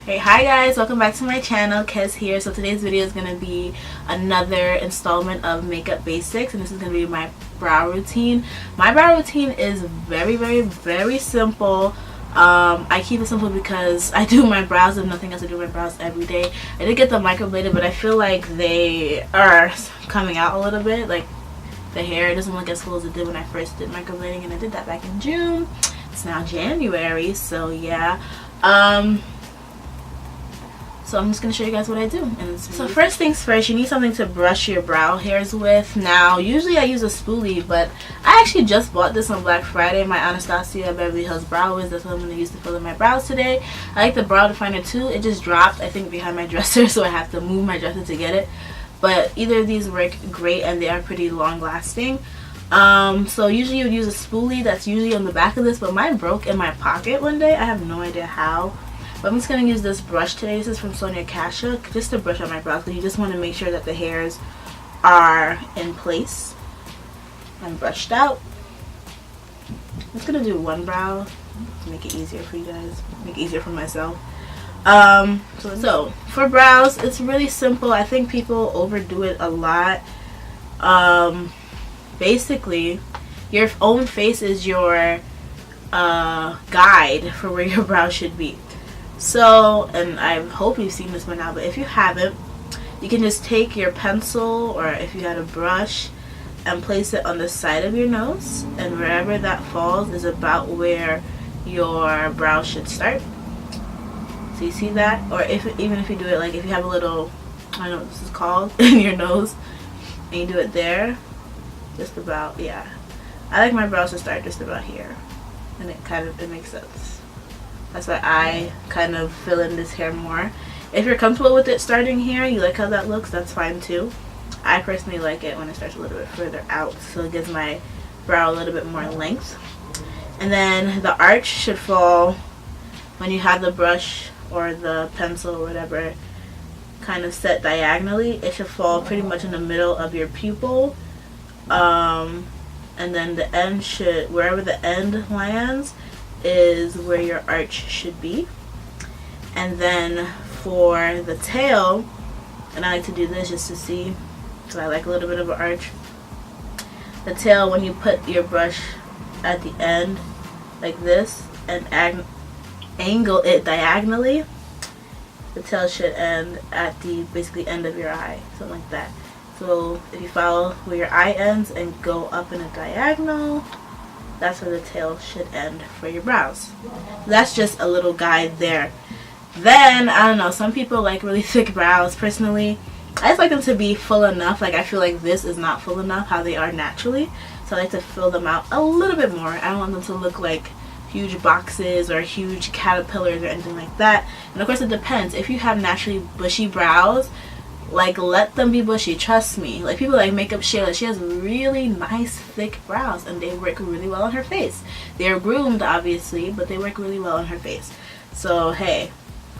Hey, hi guys, welcome back to my channel. Kez here. So today's video is going to be another installment of makeup basics, and this is going to be my brow routine. My brow routine is very simple. I keep it simple because I do my brows, if nothing else. I do my brows every day. I did get them microbladed, but I feel like they are coming out a little bit. Like the hair doesn't look as full as it did when I first did microblading, and I did that back in June. It's now January, so yeah. So I'm just going to show you guys what I do. So first things first, you need something to brush your brow hairs with. Now, usually I use a spoolie, but I actually just bought this on Black Friday. My Anastasia Beverly Hills Brow Wiz. That's what I'm going to use to fill in my brows today. I like the brow definer too. It just dropped, I think, behind my dresser, so I have to move my dresser to get it. But either of these work great, and they are pretty long lasting. So usually you would use a spoolie that's usually on the back of this, but mine broke in my pocket one day. I have no idea how. But I'm just going to use this brush today. This is from Sonia Kashuk, just to brush on my brows, because you just want to make sure that the hairs are in place and brushed out. I'm just going to do one brow to make it easier for you guys, make it easier for myself. So for brows, it's really simple. I think people overdo it a lot. Basically, your own face is your guide for where your brow should be. So, and I hope you've seen this by now, but if you haven't, you can just take your pencil, or if you had a brush, and place it on the side of your nose, and wherever that falls is about where your brow should start. So you see that? Or even if you do it, like if you have a little, I don't know what this is called, in your nose, and you do it there, just about, yeah. I like my brows to start just about here, and it makes sense. That's why I kind of fill in this hair more. If you're comfortable with it starting here, you like how that looks, that's fine too. I personally like it when it starts a little bit further out, so it gives my brow a little bit more length. And then the arch should fall when you have the brush or the pencil or whatever kind of set diagonally. It should fall pretty much in the middle of your pupil. And then the end should, wherever the end lands, is where your arch should be. And then for the tail, and I like to do this just to see, so I like a little bit of an arch. The tail, when you put your brush at the end like this and angle it diagonally, the tail should end at the basically end of your eye, something like that. So if you follow where your eye ends and go up in a diagonal, that's where the tail should end for your brows. That's just a little guide there. Then, I don't know, some people like really thick brows. Personally, I just like them to be full enough. Like, I feel like this is not full enough how they are naturally. So I like to fill them out a little bit more. I don't want them to look like huge boxes or huge caterpillars or anything like that. And of course it depends. If you have naturally bushy brows, like, let them be bushy, trust me. Like, people like Makeup Shayla, she has really nice thick brows, and they work really well on her face. They're groomed, obviously, but they work really well on her face. So hey,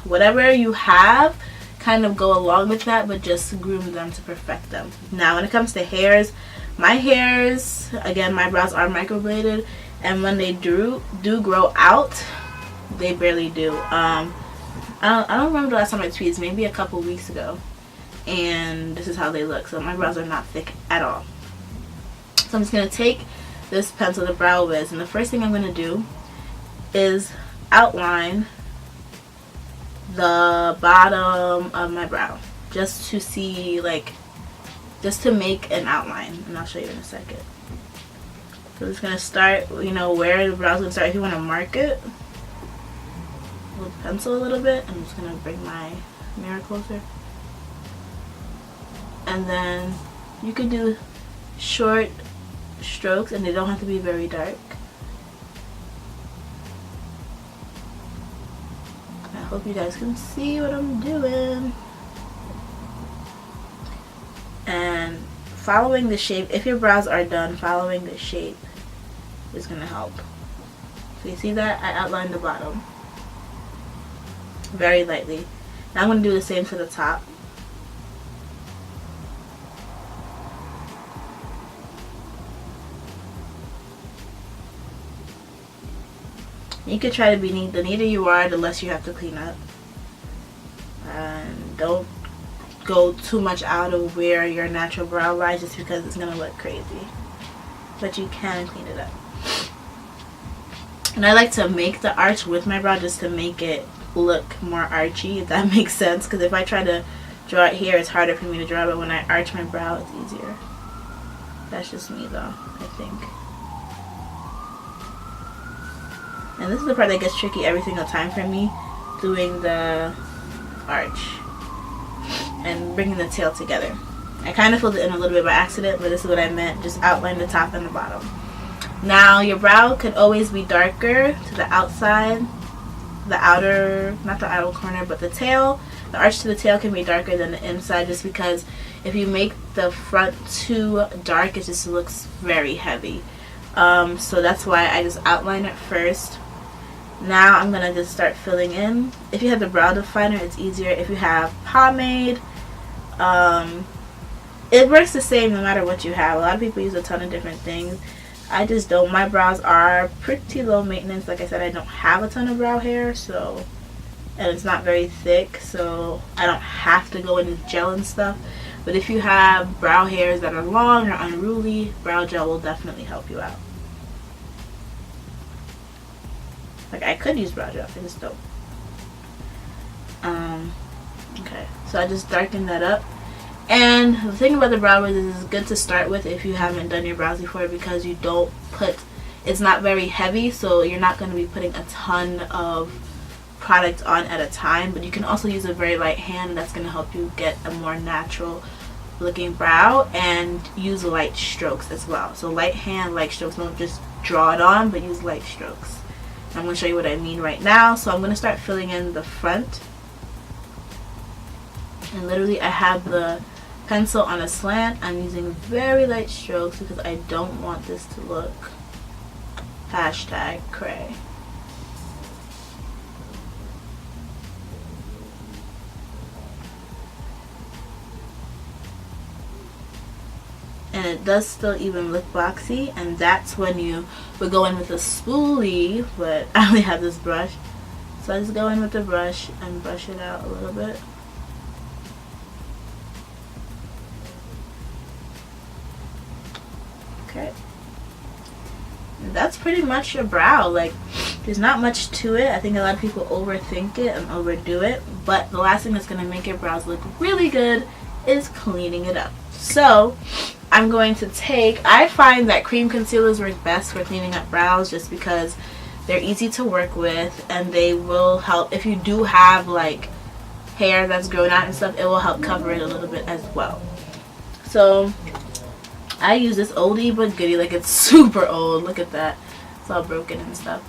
whatever you have, kind of go along with that, but just groom them to perfect them. Now when it comes to hairs, my hairs, again, my brows are microbladed, and when they do grow out, they barely do. I don't remember the last time I tweezed, maybe a couple weeks ago. And this is how they look. So my brows are not thick at all. So I'm just going to take this pencil, the Brow Wiz, and the first thing I'm going to do is outline the bottom of my brow, just to see, like, just to make an outline, and I'll show you in a second. So I'm just going to start, you know, where the brow's going to start. If you want to mark it with pencil a little bit, I'm just going to bring my mirror closer. And then you could do short strokes, and they don't have to be very dark. I hope you guys can see what I'm doing. And following the shape, if your brows are done, following the shape is going to help. So you see that? I outlined the bottom very lightly. Now I'm going to do the same for the top. You could try to be neat. The neater you are, the less you have to clean up. go too much out of where your natural brow lies, just because it's gonna look crazy. But you can clean it up. And I like to make the arch with my brow just to make it look more archy, if that makes sense. Because if I try to draw it here, it's harder for me to draw, but when I arch my brow, it's easier. That's just me though, I think. And this is the part that gets tricky every single time for me, doing the arch and bringing the tail together. I kind of filled it in a little bit by accident, but this is what I meant. Just outline the top and the bottom. Now your brow could always be darker to the outside, the outer, not the outer corner, but the tail. The arch to the tail can be darker than the inside, just because if you make the front too dark, it just looks very heavy. So that's why I just outline it first. Now I'm gonna just start filling in. If you have the brow definer, it's easier. If you have pomade, it works the same no matter what you have. A lot of people use a ton of different things. I just don't. My brows are pretty low maintenance. Like I said, I don't have a ton of brow hair, so, and it's not very thick, so I don't have to go into gel and stuff. But if you have brow hairs that are long or unruly, brow gel will definitely help you out. Like, I could use brow gel, I just don't. Okay, so I just darkened that up. And the thing about the brow is it's good to start with if you haven't done your brows before, because you don't put, it's not very heavy, so you're not going to be putting a ton of product on at a time. But you can also use a very light hand, and that's going to help you get a more natural looking brow, and use light strokes as well. So light hand, light strokes. Don't just draw it on, but use light strokes. And I'm going to show you what I mean right now. So I'm going to start filling in the front, and literally I have the pencil on a slant. I'm using very light strokes because I don't want this to look #cray. And it does still even look boxy, and that's when you would go in with a spoolie, but I only have this brush, so I just go in with the brush and brush it out a little bit. Okay, and that's pretty much your brow. Like, there's not much to it. I think a lot of people overthink it and overdo it, but the last thing that's going to make your brows look really good is cleaning it up. So I'm going to take, I find that cream concealers work best for cleaning up brows, just because they're easy to work with, and they will help if you do have like hair that's grown out and stuff. It will help cover it a little bit as well. So I use this oldie but goodie, like it's super old. Look at that, it's all broken and stuff.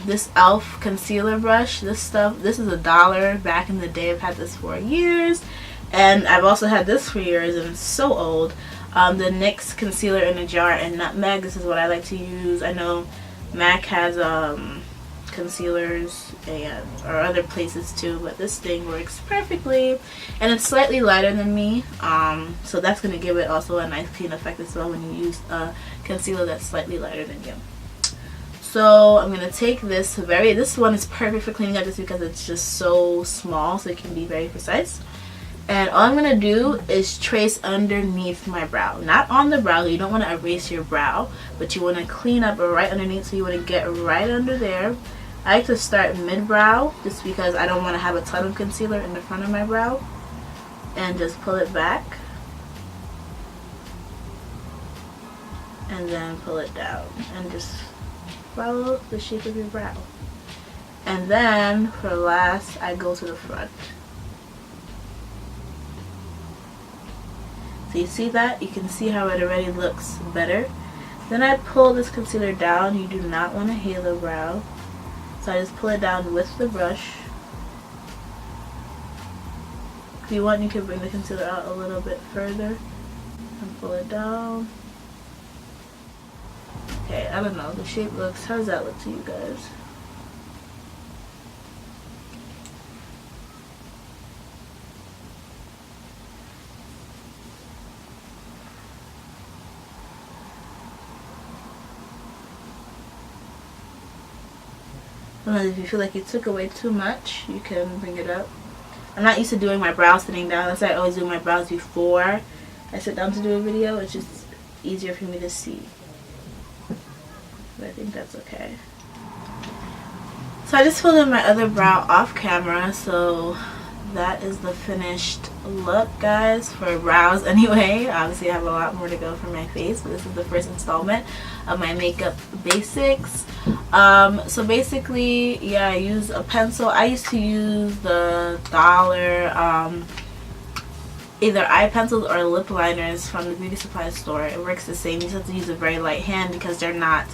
This e.l.f. concealer brush, this is $1 back in the day. I've had this for years, and I've also had this for years, and it's so old. The NYX concealer in a jar and nutmeg, this is what I like to use. I know MAC has concealers or other places too, but this thing works perfectly, and it's slightly lighter than me, so that's going to give it also a nice clean effect as well when you use a concealer that's slightly lighter than you. So I'm going to take this one is perfect for cleaning up just because it's just so small, so it can be very precise. And all I'm going to do is trace underneath my brow. Not on the brow, you don't want to erase your brow, but you want to clean up right underneath, so you want to get right under there. I like to start mid-brow just because I don't want to have a ton of concealer in the front of my brow. And just pull it back. And then pull it down. And just follow the shape of your brow. And then, for last, I go to the front. So you see that? You can see how it already looks better. Then I pull this concealer down. You do not want a halo brow. So I just pull it down with the brush. If you want, you can bring the concealer out a little bit further and pull it down. Okay, I don't know. The shape looks, how does that look to you guys? Sometimes if you feel like you took away too much, you can bring it up. I'm not used to doing my brows sitting down. That's why I always do my brows before I sit down to do a video. It's just easier for me to see. But I think that's okay. So I just filled in my other brow off camera, so that is the finished look, guys, for brows anyway. Obviously I have a lot more to go for my face, but this is the first installment of my makeup basics. So basically, yeah, I use a pencil. I used to use the dollar either eye pencils or lip liners from the beauty supply store. It works the same. You just have to use a very light hand because they're not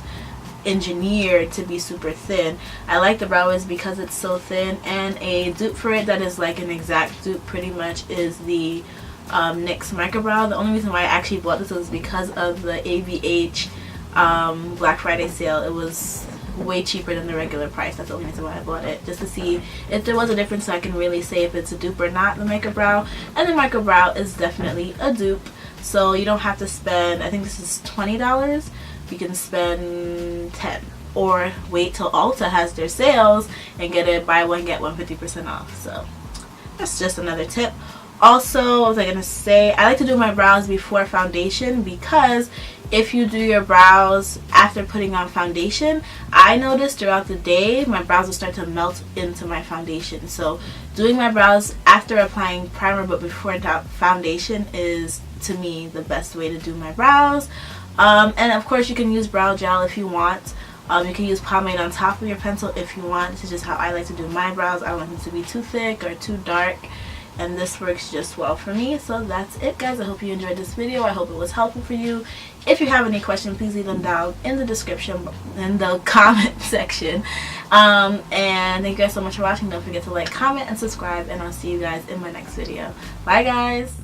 engineered to be super thin. I like the brow wiz because it's so thin, and a dupe for it that is like an exact dupe pretty much is the NYX micro brow. The only reason why I actually bought this was because of the AVH Black Friday sale. It was way cheaper than the regular price. That's the only reason why I bought it, just to see if there was a difference so I can really say if it's a dupe or not, the micro brow. And the micro brow is definitely a dupe, so you don't have to spend, I think this is $20. You can spend 10 or wait till Ulta has their sales and get it buy one get one 50% off. So that's just another tip. Also, what was I gonna say, I like to do my brows before foundation, because if you do your brows after putting on foundation, I noticed throughout the day my brows will start to melt into my foundation. So doing my brows after applying primer but before foundation is, to me, the best way to do my brows. And of course you can use brow gel if you want. You can use pomade on top of your pencil if you want. This is just how I like to do my brows. I don't want them to be too thick or too dark, and this works just well for me. So that's it, guys. I hope you enjoyed this video. I hope it was helpful for you. If you have any questions, please leave them down in the description, in the comment section. And thank you guys so much for watching. Don't forget to like, comment, and subscribe, and I'll see you guys in my next video. Bye, guys.